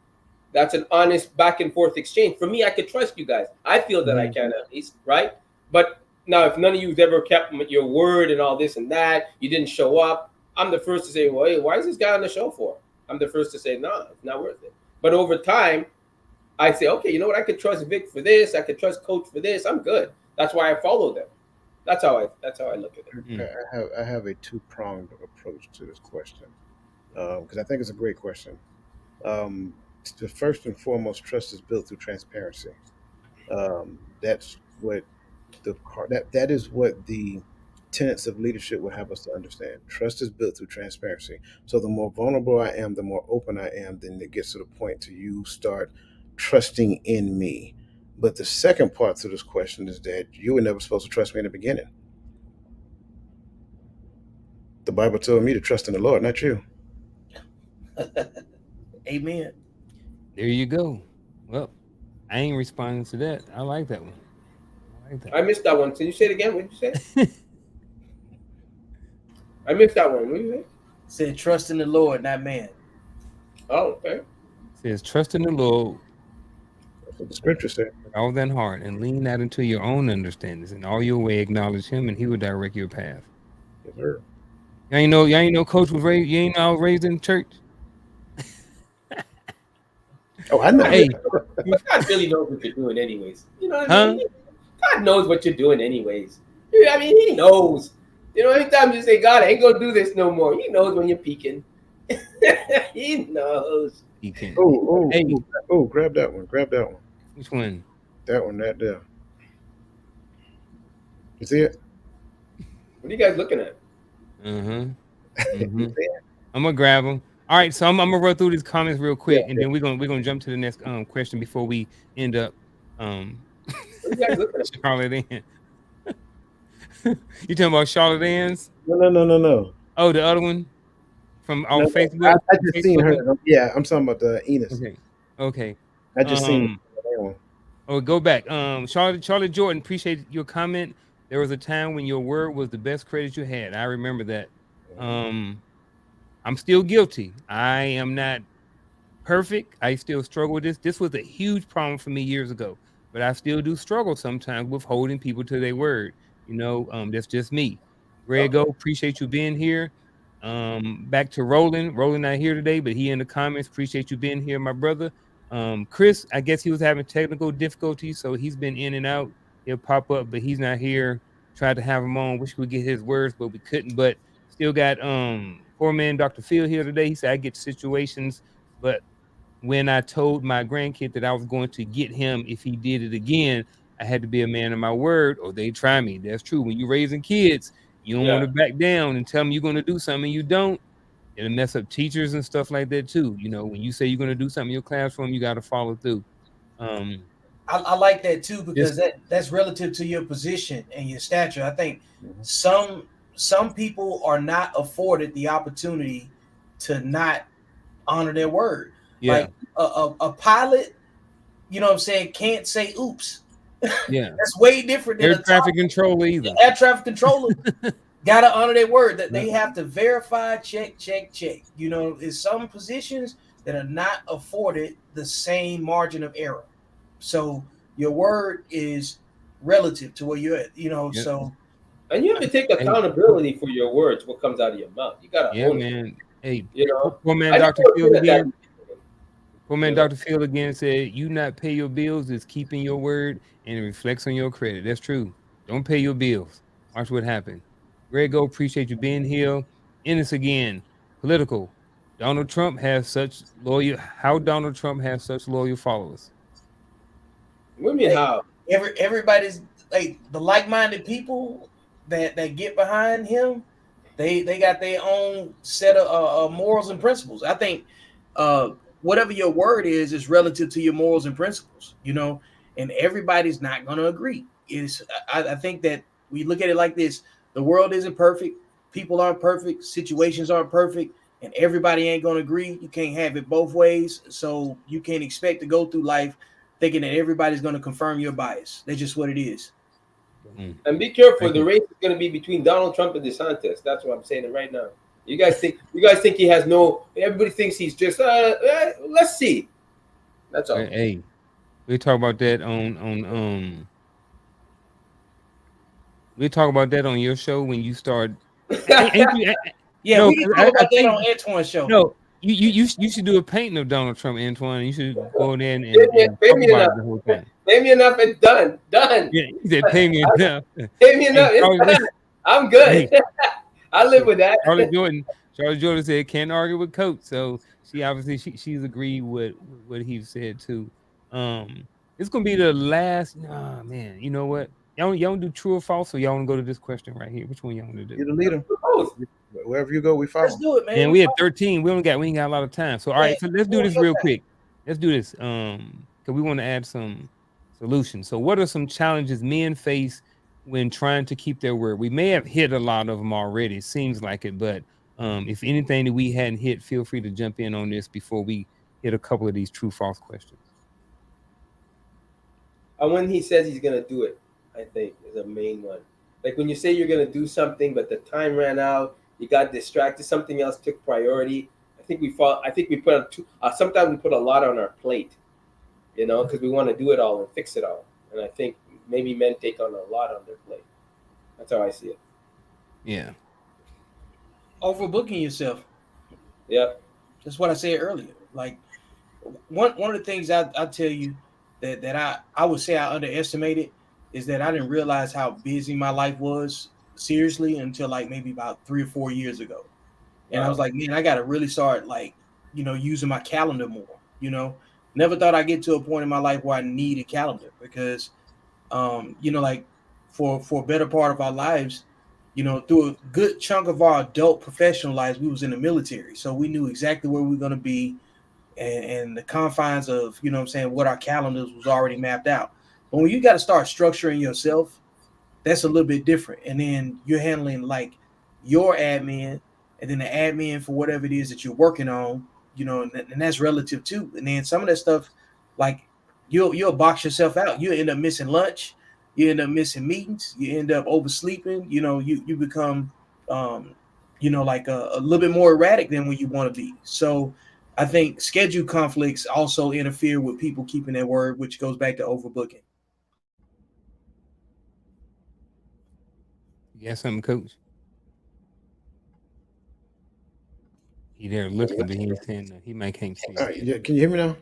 That's an honest back and forth exchange. For me, I could trust you guys. I feel that I can at least, right? But now, if none of you've ever kept your word and all this and that, you didn't show up, I'm the first to say, well, hey, why is this guy on the show for? I'm the first to say, no, it's not worth it. But over time, I say, okay, you know what? I could trust Vic for this. I could trust Coach for this. I'm good. That's why I follow them. That's how I look at it. I have a two-pronged approach to this question because I think it's a great question. The first and foremost, trust is built through transparency. That's what that is what the tenets of leadership will have us to understand. Trust is built through transparency. So the more vulnerable I am, the more open I am, then it gets to the point to you start trusting in me. But the second part to this question is that you were never supposed to trust me in the beginning. The Bible told me to trust in the Lord, not you. Amen. There you go. Well, I ain't responding to that. I like that one. I missed that one. Can you say it again? What did you say? I missed that one. What did you say? Said trust in the Lord, not man. Oh, okay. It says trust in the Lord. That's what the scripture said. With all that heart, and lean not into your own understandings. In all your way, acknowledge Him, and He will direct your path. Yes, sir. Y'all ain't know Coach was raised. You ain't know I was raised in church. Oh, I know. Hey, God really knows what you're doing, anyways. You know what I mean? God knows what you're doing, anyways. I mean, He knows. You know, anytime you say, God, I ain't gonna do this no more, He knows when you're peeking. He knows. He can. Oh, grab that one. Grab that one. Which one? That one right there. You see it? What are you guys looking at? I'm gonna grab them. All right, so I'm gonna run through these comments real quick, and then we're gonna jump to the next question before we end up What are you guys looking at? Charlotte Ann. You talking about Charlotte Ann's? No. Oh, the other one from our Facebook. I just seen her. Yeah, I'm talking about the Enos. Okay. I just seen that one. Oh, go back. Charlotte Jordan, appreciate your comment. There was a time when your word was the best credit you had. I remember that. I'm still guilty. I am not perfect. I still struggle with this. This was a huge problem for me years ago, but I still do struggle sometimes with holding people to their word. That's just me. Grego, appreciate you being here. Back to Roland. Roland not here today, but he in the comments. Appreciate you being here, my brother. Chris, I guess he was having technical difficulties, so he's been in and out. He'll pop up, but he's not here. Tried to have him on. Wish we could get his words, but we couldn't. But still got poor man Dr. Phil here today. He said I get situations, but when I told my grandkid that I was going to get him if he did it again, I had to be a man of my word or they try me. That's true. When you're raising kids, you don't want to back down and tell them you're going to do something and you don't. It'll mess up teachers and stuff like that too. When you say you're going to do something in your classroom, you got to follow through. I like that too, because that's relative to your position and your stature. I think some people are not afforded the opportunity to not honor their word. Yeah. Like a pilot you know what I'm saying, can't say oops. Yeah. That's way different than Air a traffic controller either. air traffic controller. Gotta honor their word that they have to verify, check. You know, in some positions that are not afforded the same margin of error. So your word is relative to where you're at, you know. Yep. So And you have to take Hey, accountability for your words, what comes out of your mouth. You gotta yeah, own it. man. Hey, You know, poor man I Dr. never Field did that. again. Poor man You know? Dr. Field again said, "You not pay your bills is keeping your word, and it reflects on your credit." That's true. Don't pay your bills. Watch what happens. Grego, appreciate you being here. Ennis again. Political. Donald Trump has such loyal. How Donald Trump has such loyal followers? What do you mean how? everybody's like the like-minded people that get behind him. They got their own set of morals and principles. I think whatever your word is relative to your morals and principles, you know, and everybody's not going to agree. I think that we look at it like this: the world isn't perfect, people aren't perfect, situations aren't perfect, and everybody ain't going to agree. You can't have it both ways, so you can't expect to go through life thinking that everybody's going to confirm your bias. That's just what it is. And be careful. Thank The you. race is going to be between Donald Trump and DeSantis. That's what I'm saying right now. You guys think he has no? Everybody thinks he's just. Let's see. That's all. Hey, we talk about that we talk about that on your show when you start. Ain't you, Yeah, no, we can talk I about that think on Antoine's show. no. You should do a painting of Donald Trump, Antoine. You should go in there and Pay talk me about enough. it the whole time. Pay me enough. It's done. Done. Yeah, he said, "Pay me enough." Pay me enough. Hey, It's done. I'm good. hey, I live with that. Charlotte Jordan said can't argue with Coach, so she obviously she's agreed with what he said too. It's gonna be the last. Nah, man. You know what? Y'all do true or false, or y'all want to go to this question right here? Which one y'all want to do? You're the leader. Both. Wherever you go, we Let's follow. do it, man. Man, we had 13. We ain't got a lot of time. So all right, so let's do this real quick. Let's do this. Because we want to add some solutions. So what are some challenges men face when trying to keep their word? We may have hit a lot of them already. Seems like it, but if anything that we hadn't hit, feel free to jump in on this before we hit a couple of these true false questions. And when he says he's gonna do it, I think is a main one. Like when you say you're gonna do something, but the time ran out, you got distracted, something else took priority. I think we fall. I think we put on sometimes we put a lot on our plate, you know, because we want to do it all and fix it all. And I think maybe men take on a lot on their plate. That's how I see it. Yeah. Overbooking yourself. Yeah. That's what I said earlier. Like one of the things I tell you that I would say I underestimated is that I didn't realize how busy my life was seriously until like maybe about 3 or 4 years ago. And I was like, man, I got to really start like, you know, using my calendar more, you know. Never thought I'd get to a point in my life where I need a calendar because you know, like for a better part of our lives, you know, through a good chunk of our adult professional lives, we was in the military. So we knew exactly where we were going to be and the confines of, you know what I'm saying, what our calendars was already mapped out. But when you got to start structuring yourself, that's a little bit different. And then you're handling like your admin and then the admin for whatever it is that you're working on, you know, and that's relative too. And then some of that stuff, like you'll box yourself out. You end up missing lunch, you end up missing meetings, you end up oversleeping, you know, you become you know, like a little bit more erratic than when you want to be. So I think schedule conflicts also interfere with people keeping their word, which goes back to overbooking. You got something, Coach? He there looking, but he ain't saying nothing. He might can't see. All right, yeah, can you hear me now?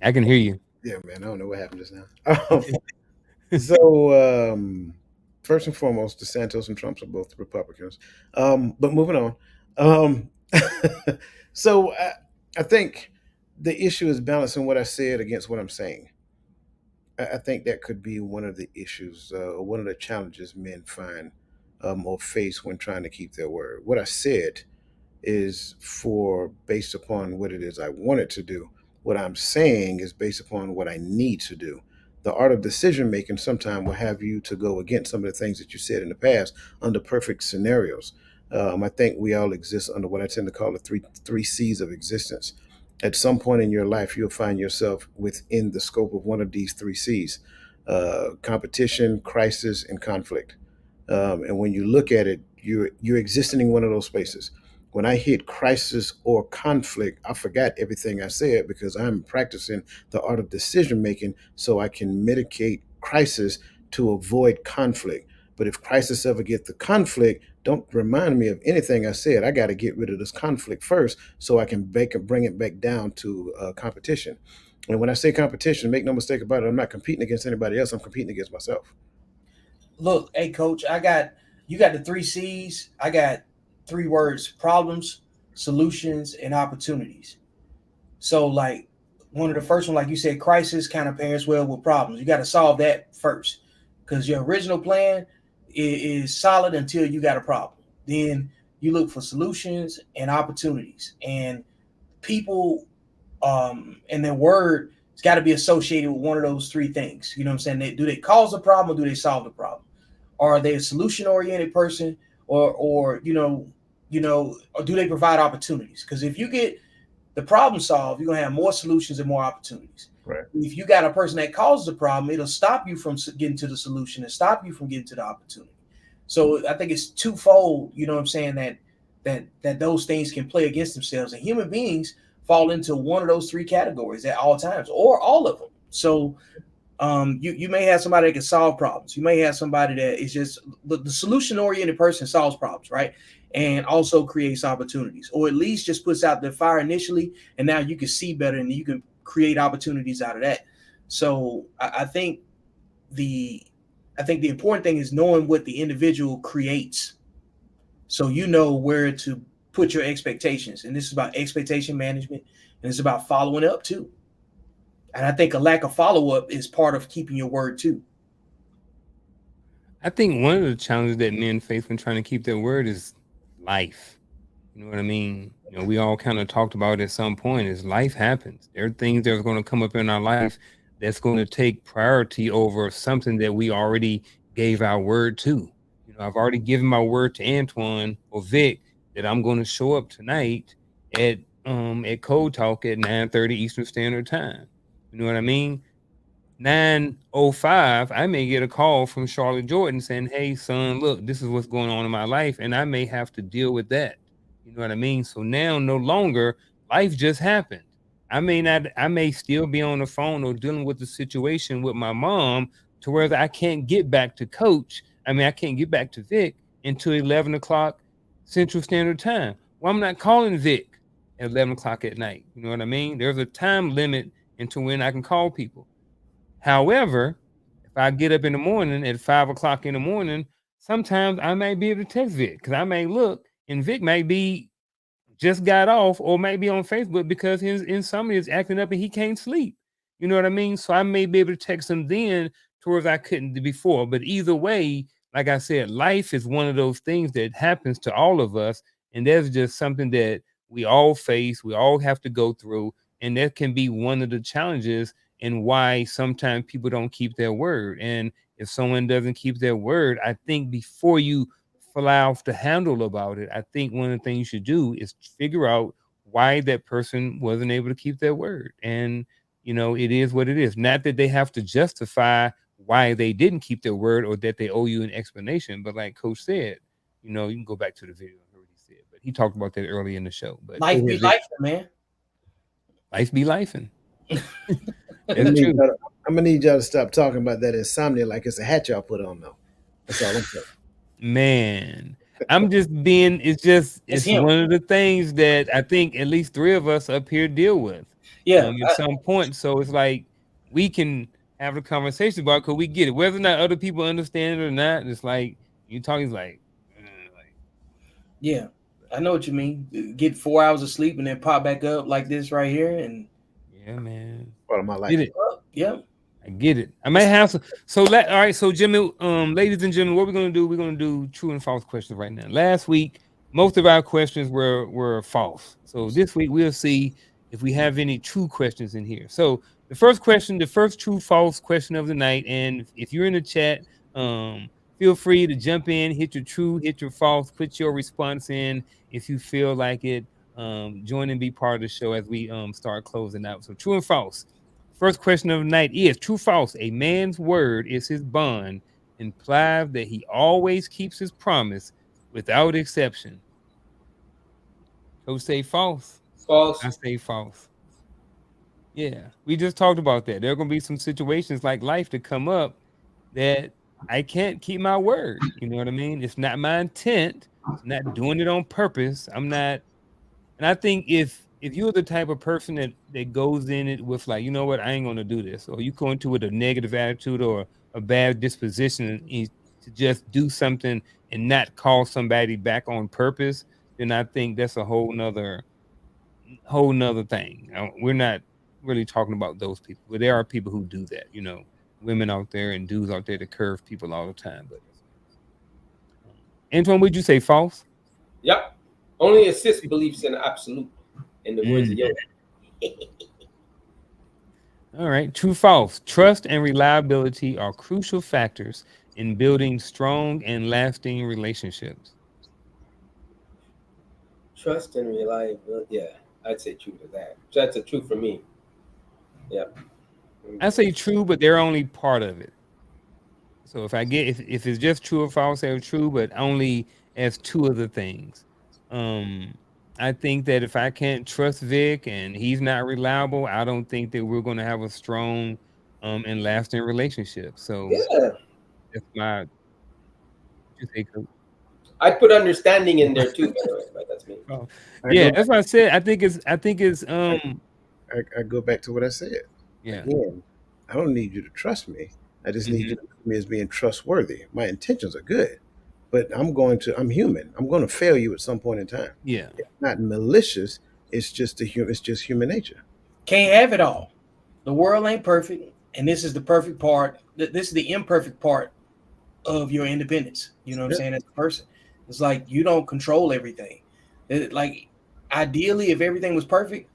I can hear you. Yeah, man. I don't know what happened just now. So, first and foremost, DeSantis and Trump are both Republicans. But moving on. So I think the issue is balancing what I said against what I'm saying. I think that could be one of the issues, or one of the challenges men find or face when trying to keep their word. What I said is based upon what it is I wanted to do. What I'm saying is based upon what I need to do. The art of decision making sometimes will have you to go against some of the things that you said in the past under perfect scenarios. I think we all exist under what I tend to call the three C's of existence. At some point in your life, you'll find yourself within the scope of one of these three C's: competition, crisis, and conflict. And when you look at it, you're existing in one of those spaces. When I hit crisis or conflict, I forgot everything I said because I'm practicing the art of decision making so I can mitigate crisis to avoid conflict. But if crisis ever get the conflict, don't remind me of anything I said. I got to get rid of this conflict first so I can bring it back down to competition. And when I say competition, make no mistake about it, I'm not competing against anybody else. I'm competing against myself. Look, hey coach, you got the three C's. I got three words: problems, solutions, and opportunities. So like one of the first one, like you said, crisis kind of pairs well with problems. You got to solve that first because your original plan is solid until you got a problem. Then you look for solutions and opportunities, and people and their word has got to be associated with one of those three things. You know what I'm saying? Do they cause the problem or do they solve the problem? Are they a solution oriented person or or do they provide opportunities? Because if you get the problem solved, you're gonna have more solutions and more opportunities. Right. If you got a person that causes the problem, it'll stop you from getting to the solution and stop you from getting to the opportunity. So I think it's twofold. You know what I'm saying? That those things can play against themselves, and human beings fall into one of those three categories at all times, or all of them. So you may have somebody that can solve problems. You may have somebody that is just the solution oriented person solves problems, right? And also creates opportunities, or at least just puts out the fire initially, and now you can see better and you can create opportunities out of that. So I think the important thing is knowing what the individual creates, so you know where to put your expectations. And this is about expectation management, and it's about following up too. And I think a lack of follow-up is part of keeping your word too. I think one of the challenges that men face when trying to keep their word is life. You know what I mean? You know, we all kind of talked about it at some point is life happens. There are things that are going to come up in our life that's going to take priority over something that we already gave our word to. You know, I've already given my word to Antoine or Vic that I'm going to show up tonight at Code Talk at 9:30 Eastern Standard Time. You know what I mean? 9:05, I may get a call from Charlotte Jordan saying, "Hey, son, look, this is what's going on in my life," and I may have to deal with that. You know what I mean? So now, no longer life just happened. I may still be on the phone or dealing with the situation with my mom to where I can't get back to Coach. I can't get back to Vic until 11 o'clock Central Standard Time. Well, I'm not calling Vic at 11 o'clock at night. You know what I mean? There's a time limit into when I can call people. However, if I get up in the morning at 5 o'clock in the morning, sometimes I may be able to text Vic because I may look and Vic may be just got off or might be on Facebook because his insomnia is acting up and he can't sleep. You know what I mean? So I may be able to text him then towards I couldn't before. But either way, like I said, life is one of those things that happens to all of us. And that's just something that we all face, we all have to go through. And that can be one of the challenges and why sometimes people don't keep their word. And if someone doesn't keep their word, I think before you fly off the handle about it, I think one of the things you should do is figure out why that person wasn't able to keep their word. And, you know, it is what it is. Not that they have to justify why they didn't keep their word or that they owe you an explanation. But like Coach said, you know, you can go back to the video and hear what he said. But he talked about that early in the show. But Life be life, man. Life be lifing. I'm gonna need y'all to stop talking about that insomnia like it's a hat y'all put on though. That's all I'm saying. Man, I'm just being, it's one of the things that I think at least three of us up here deal with. Yeah. At some point. So it's like we can have a conversation about it because we get it. Whether or not other people understand it or not, it's like you talking like yeah, I know what you mean. Get 4 hours of sleep and then pop back up like this right here, and yeah, man. Part of my life. Get it. Yeah. I get it. I might have some. So all right. So Jimmy, ladies and gentlemen, what we're gonna do? We're gonna do true and false questions right now. Last week, most of our questions were false. So this week we'll see if we have any true questions in here. So the first question, the first true false question of the night, and if you're in the chat, feel free to jump in, hit your true, hit your false, put your response in if you feel like it. join and be part of the show as we start closing out. So true and false. First question of the night is true, false. A man's word is his bond, implies that he always keeps his promise without exception. Coach say false. False. I say false. Yeah, we just talked about that. There are going to be some situations like life to come up that I can't keep my word. You know what I mean? It's not my intent. I'm not doing it on purpose. I'm not. And I think if you're the type of person that goes in it with like, you know what, I ain't going to do this, or you go into it with a negative attitude or a bad disposition to just do something and not call somebody back on purpose, then I think that's a whole nother thing. We're not really talking about those people, but there are people who do that, you know, women out there and dudes out there that curve people all the time. But Antoine, would you say false? Yep. Only a cis believes in absolute, in the words of Yoda. All right. True, false. Trust and reliability are crucial factors in building strong and lasting relationships. Trust and reliability. Yeah, I'd say true to that. That's a true for me. Yep. I say true, but they're only part of it. So if if it's just true or false, they're true, but only as two of the things. I think that if I can't trust Vic and he's not reliable, I don't think that we're going to have a strong and lasting relationship. So yeah, that's my. I'd put understanding in there too. By the way, but that's me. Oh, yeah, that's what I said. I think it's. I go back to what I said. Yeah. Again, I don't need you to trust me. I just need you to see me as being trustworthy. My intentions are good, but I'm human. I'm going to fail you at some point in time. Yeah. It's not malicious. It's just human nature. Can't have it all. The world ain't perfect, and this is the perfect part. This is the imperfect part of your independence. You know what I'm saying? As a person, it's like you don't control everything. Like ideally, if everything was perfect,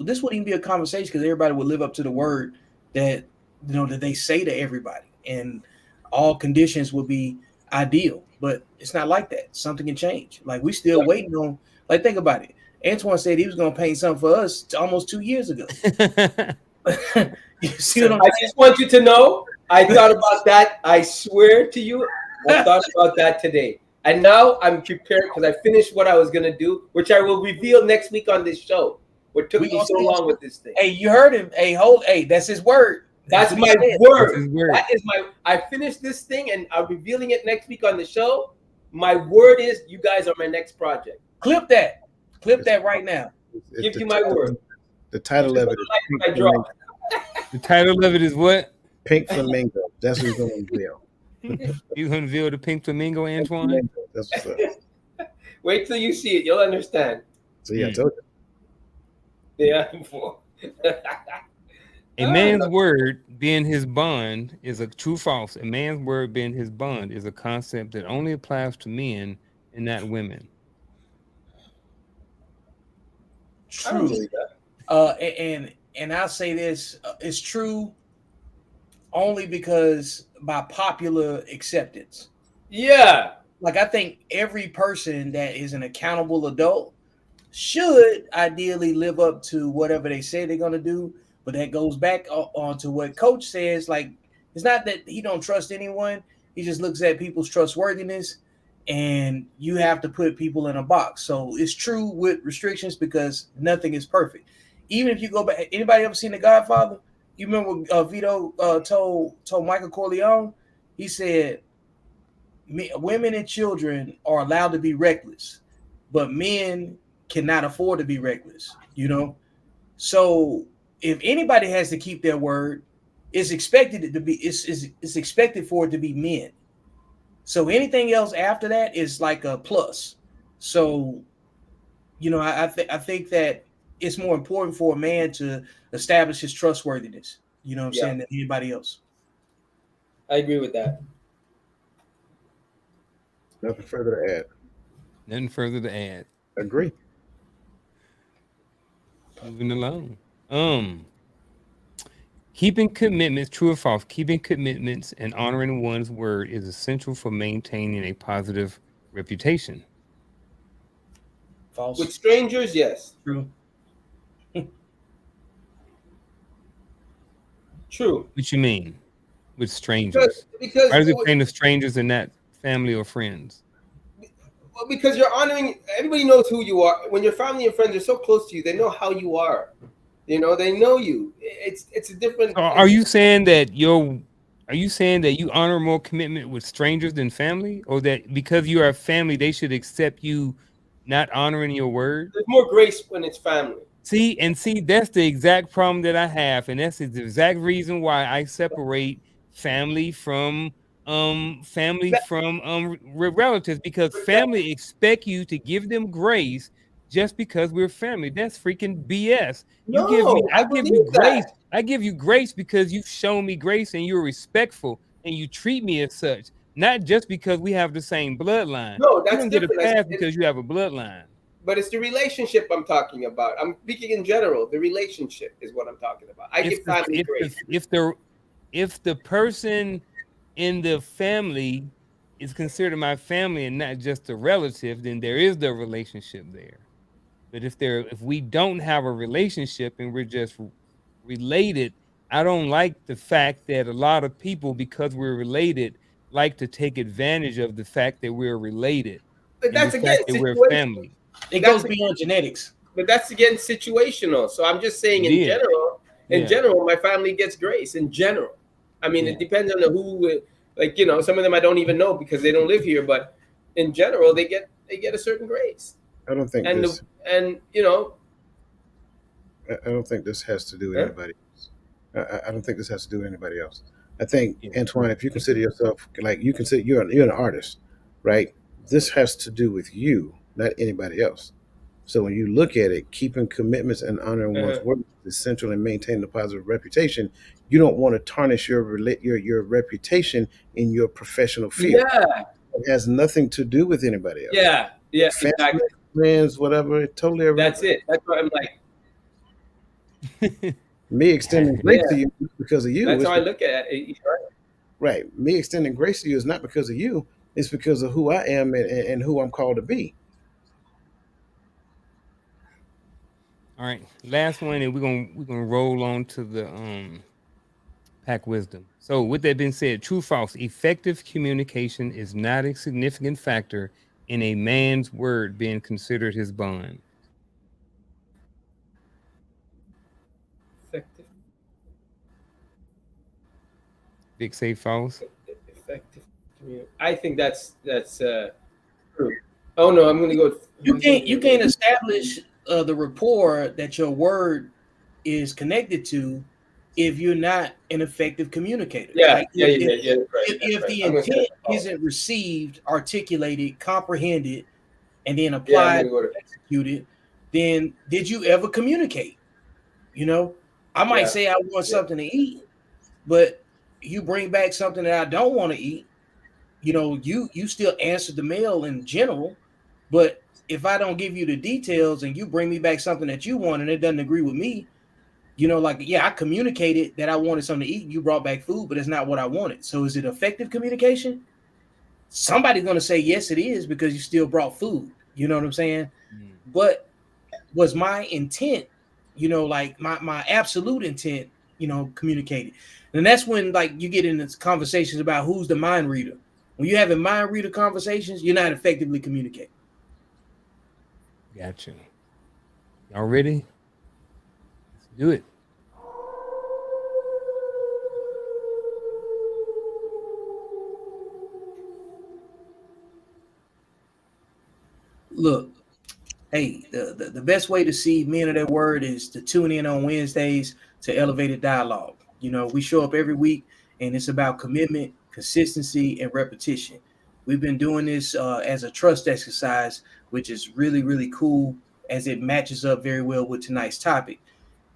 this wouldn't even be a conversation because everybody would live up to the word that that they say to everybody, and all conditions would be ideal. But it's not like that. Something can change. Like we still waiting on. Like think about it. Antoine said he was going to paint something for us almost 2 years ago. You see what I'm saying? I just want you to know, I thought about that. I swear to you, I thought about that today. And now I'm prepared because I finished what I was going to do, which I will reveal next week on this show. What took me so long with this thing. Hey, you heard him. Hey, that's his word. That's my word. That is I finished this thing and I'm revealing it next week on the show. My word is you guys are my next project. Clip that. Clip that right now. Give you my word. The title of it is The title of it is what? Pink Flamingo. That's what he's going to unveil. He's going to unveil the pink flamingo, Antoine? That's what's up. Wait till you see it. You'll understand. So yeah, I told you. Yeah. A man's word being his bond is a true false. A man's word being his bond is a concept that only applies to men and not women. True. And I'll say this, it's true only because by popular acceptance. Yeah. Like I think every person that is an accountable adult should ideally live up to whatever they say they're going to do. But that goes back on to what Coach says. Like, it's not that he don't trust anyone. He just looks at people's trustworthiness, and you have to put people in a box. So it's true with restrictions because nothing is perfect. Even if you go back, anybody ever seen The Godfather? You remember Vito told Michael Corleone? He said, women and children are allowed to be reckless, but men cannot afford to be reckless, So if anybody has to keep their word, it's expected it's expected for it to be men. So anything else after that is like a plus. So, I think that it's more important for a man to establish his trustworthiness, saying, than anybody else. I agree with that. Nothing further to add. Nothing further to add. Agree. Moving along. Keeping commitments, true or false, keeping commitments and honoring one's word is essential for maintaining a positive reputation. False. With strangers, yes. True. True. What you mean with strangers? Because Why does it pertain to strangers and not family or friends? well, because you're honoring. Everybody knows who you are. When your family and friends are so close to you, they know how you are. You know, they know you. It's a different. So are you saying that you honor more commitment with strangers than family, or that because you are a family, they should accept you not honoring your word? There's more grace when it's family. See, that's the exact problem that I have, and that's the exact reason why I separate family from relatives, because family expect you to give them grace just because we're family. That's freaking BS. You give me, No, I I give you believe grace. that. I give you grace because you've shown me grace and you're respectful and you treat me as such, not just because we have the same bloodline. No, You that's don't get a different. pass because you have a bloodline. But it's the relationship I'm talking about. I'm speaking in general. The relationship is what I'm talking about. I give family grace. If the person in the family is considered my family and not just a relative, then there is the relationship there. But if we don't have a relationship and we're just related, I don't like the fact that a lot of people, because we're related, like to take advantage of the fact that we're related But and the that's again fact that we're situation. family. It goes beyond genetics. But that's again situational. So I'm just saying It in is. general. In Yeah. general, my family gets grace. In general, I mean, Yeah. it depends on who. Like, you know, some of them I don't even know because they don't live here. But in general, they get a certain grace. I don't think And this. and you know, I don't think this has to do with Huh? anybody else. I don't think this has to do with anybody else. I think, Yeah. Antoine, if you consider yourself like you consider you're an artist, right? This has to do with you, not anybody else. So when you look at it, keeping commitments and honoring one's work is essential in maintaining a positive reputation. You don't want to tarnish your reputation in your professional field. yeah, It has nothing to do with anybody else. yeah, Family, exactly. friends, whatever, totally irrelevant. That's it. That's what I'm like. Me extending grace to Yeah. you is because of you. That's It's how I look at it. right. Me extending grace to you is not because of you. It's because of who I am and who I'm called to be. All right, last one, and we're gonna roll on to the pack wisdom. So, with that being said, true, false, effective communication is not a significant factor in a man's word being considered his bond. Effective. Vic say false. Effective. I think that's true. Oh no, I'm going to go. You can't establish the rapport that your word is connected to if you're not an effective communicator. Yeah, Like, yeah. if That's right. the I'm gonna say intent that's false. isn't received, articulated, comprehended, and then Yeah, applied, I'm gonna go to. executed, then did you ever communicate? You know, I might Yeah. say I want something to eat, but you bring back something that I don't want to eat. You know, you still answered the mail in general, but if I don't give you the details and you bring me back something that you want and it doesn't agree with me, you know, like, yeah, I communicated that I wanted something to eat. You brought back food, but it's not what I wanted. So is it effective communication? Somebody's going to say, yes, it is, because you still brought food. You know what I'm saying? Mm. But was my intent, you know, like my absolute intent, you know, communicated? And that's when, like, you get into conversations about who's the mind reader. When you're having mind reader conversations, you're not effectively communicating. Gotcha. Y'all ready? Let's do it. Look, hey, the best way to see Men of That Word is to tune in on Wednesdays to Elevated Dialogue. You know, we show up every week, and it's about commitment, consistency, and repetition. We've been doing this as a trust exercise, which is really, really cool, as it matches up very well with tonight's topic.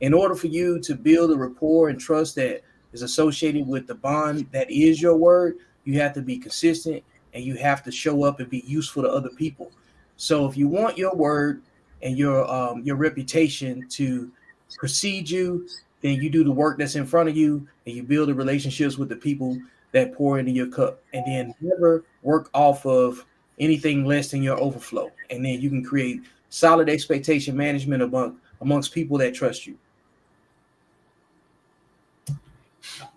In order for you to build a rapport and trust that is associated with the bond that is your word, you have to be consistent and you have to show up and be useful to other people. So if you want your word and your reputation to precede you, then you do the work that's in front of you and you build the relationships with the people that pour into your cup, and then never work off of anything less than your overflow. And then you can create solid expectation management amongst people that trust you?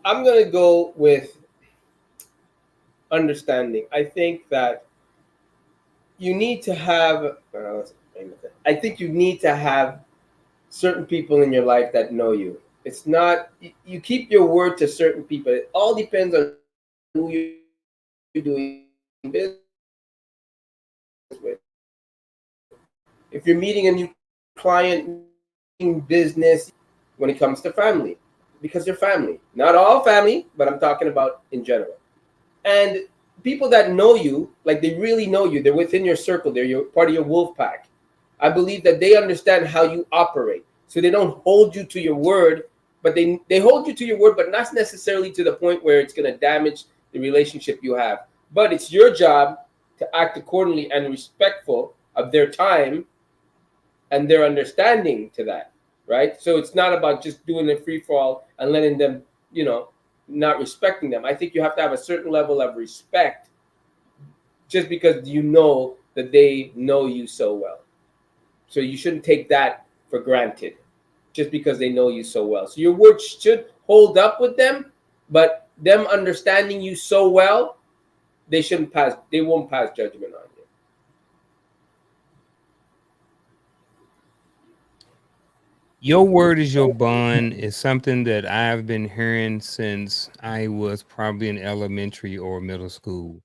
I'm going to go with understanding. I think that you need to have, I think you need to have certain people in your life that know you. It's not, you keep your word to certain people. It all depends on who you're doing business with. If you're meeting a new client, meeting business, when it comes to family, because they're family. Not all family, but I'm talking about in general. And people that know you, like they really know you, they're within your circle, they're part of your wolf pack. I believe that they understand how you operate. So they don't hold you to your word, but they hold you to your word, but not necessarily to the point where it's going to damage the relationship you have. But it's your job to act accordingly and respectful of their time and their understanding to that, right? So it's not about just doing a free fall and letting them, not respecting them. I think you have to have a certain level of respect just because you know that they know you so well. So you shouldn't take that for granted just because they know you so well. So your word should hold up with them, but them understanding you so well, they won't pass judgment on you. Your word is your bond is something that I've been hearing since I was probably in elementary or middle school.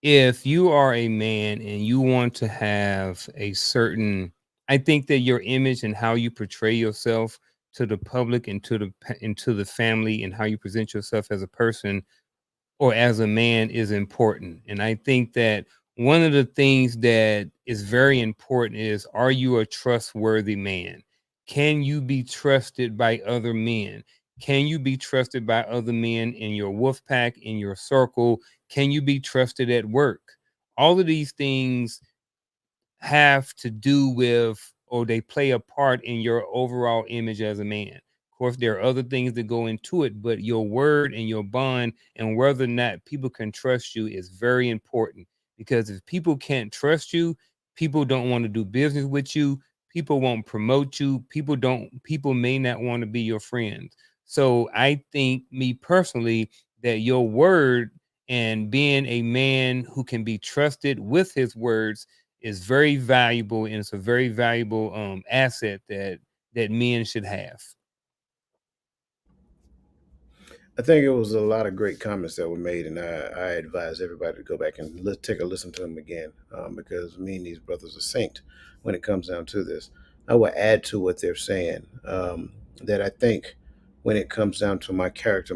If you are a man and you want to have a certain, I think that your image and how you portray yourself to the public and to the family and how you present yourself as a person or as a man is important. And I think that one of the things that is very important is, are you a trustworthy man? Can you be trusted by other men? Can you be trusted by other men in your wolf pack, in your circle? Can you be trusted at work? All of these things have to do with, or they play a part in your overall image as a man. Of course, there are other things that go into it, but your word and your bond and whether or not people can trust you is very important, because if people can't trust you, people don't want to do business with you, people won't promote you, people may not want to be your friends. So I think, me personally, that your word and being a man who can be trusted with his words is very valuable, and it's a very valuable asset that men should have. I think it was a lot of great comments that were made, and I advise everybody to go back and take a listen to them again, because me and these brothers are synced when it comes down to this. I will add to what they're saying, that I think when it comes down to my character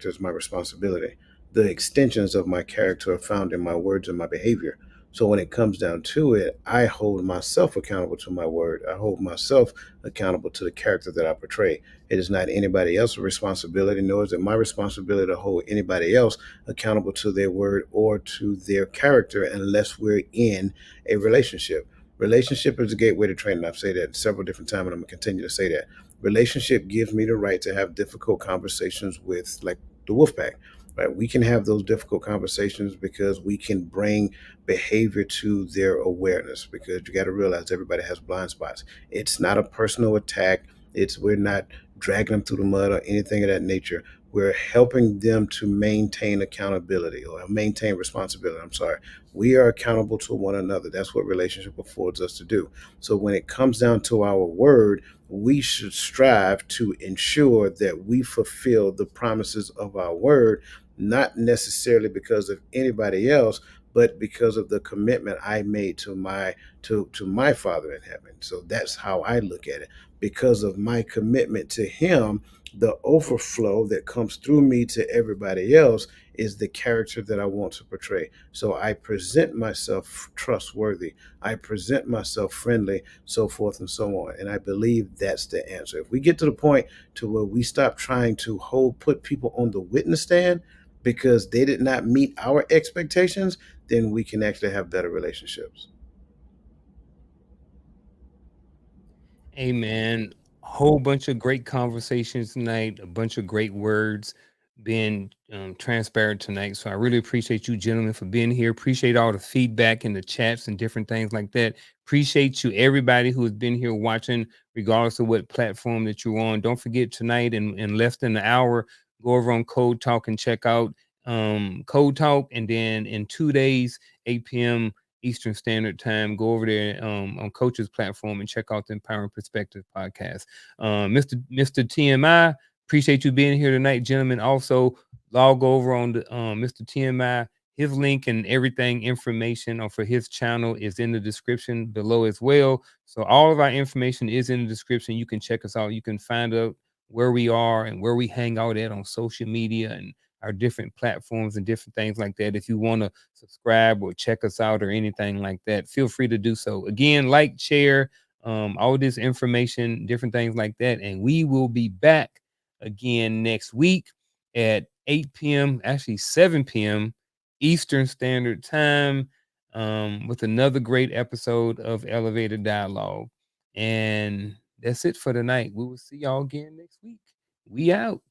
is my responsibility. The extensions of my character are found in my words and my behavior. So when it comes down to it, I hold myself accountable to my word. I hold myself accountable to the character that I portray. It is not anybody else's responsibility, nor is it my responsibility to hold anybody else accountable to their word or to their character unless we're in a relationship. Relationship is a gateway to training. I've said that several different times, and I'm going to continue to say that. Relationship gives me the right to have difficult conversations with, like, the wolf pack. Right? We can have those difficult conversations because we can bring behavior to their awareness, because you got to realize everybody has blind spots. It's not a personal attack. We're not dragging them through the mud or anything of that nature. We're helping them to maintain accountability or maintain responsibility. I'm sorry. We are accountable to one another. That's what relationship affords us to do. So when it comes down to our word, we should strive to ensure that we fulfill the promises of our word, not necessarily because of anybody else, but because of the commitment I made to my Father in heaven. So that's how I look at it. Because of my commitment to him, the overflow that comes through me to everybody else is the character that I want to portray. So I present myself trustworthy. I present myself friendly, so forth and so on. And I believe that's the answer. If we get to the point to where we stop trying to put people on the witness stand because they did not meet our expectations, then we can actually have better relationships. Amen. Whole bunch of great conversations tonight, a bunch of great words being transparent tonight. So I really appreciate you gentlemen for being here. Appreciate all the feedback in the chats and different things like that. Appreciate you, everybody who has been here watching, regardless of what platform that you're on. Don't forget tonight in less than an hour, go over on Code Talk and check out Code Talk. And then in 2 days, 8 p.m. Eastern Standard Time, go over there on Coach's platform and check out the Empowering Perspective podcast. Mr. TMI, appreciate you being here tonight, gentlemen. Also, log over on the Mr. TMI. His link and everything, information for his channel is in the description below as well. So all of our information is in the description. You can check us out. You can find out where we are and where we hang out at on social media and our different platforms and different things like that. If you want to subscribe or check us out or anything like that, feel free to do so. Again, like, share, all this information, different things like that. And we will be back again next week at 8 p.m., actually 7 p.m. Eastern Standard Time, with another great episode of Elevated Dialogue. And that's it for tonight. We will see y'all again next week. We out.